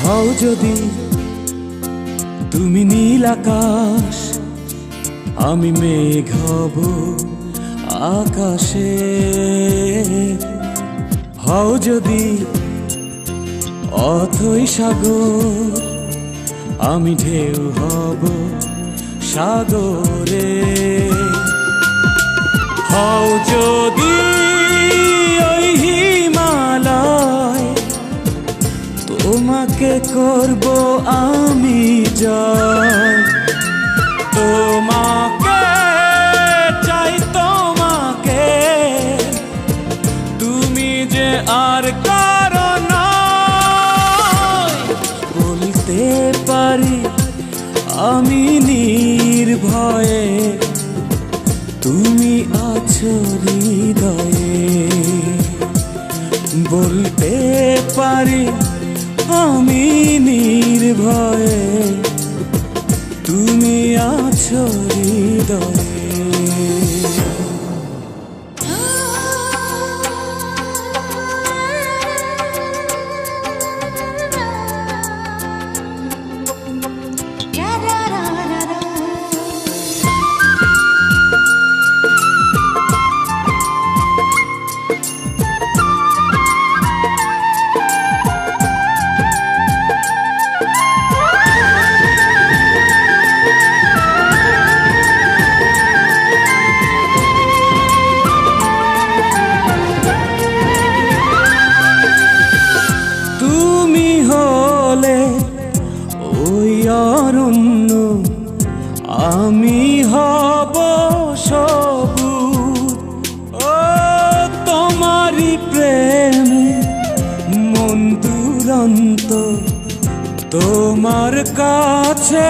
হও যদি তুমি নীল আকাশ, আমি মেঘ হব আকাশে। হও যদি অথই সাগর, আমি ঢেউ হব সাগরে। হও যদি ওই হিমালয়, তোমাকে করব আমি জয়। তোমাকে চাই, তোমাকে, তুমি যে আর কারো নয়। বলতে পারি আমি নির্ভয়ে, তুমি আছো হৃদয়ে। বলতে পারি আমি নির্ভয়ে, তুমি আছো হৃদয়ে। অরণ্য, আমি হব সবুজ। ও তোমারই প্রেমে মন দুরন্ত, তোমার কাছে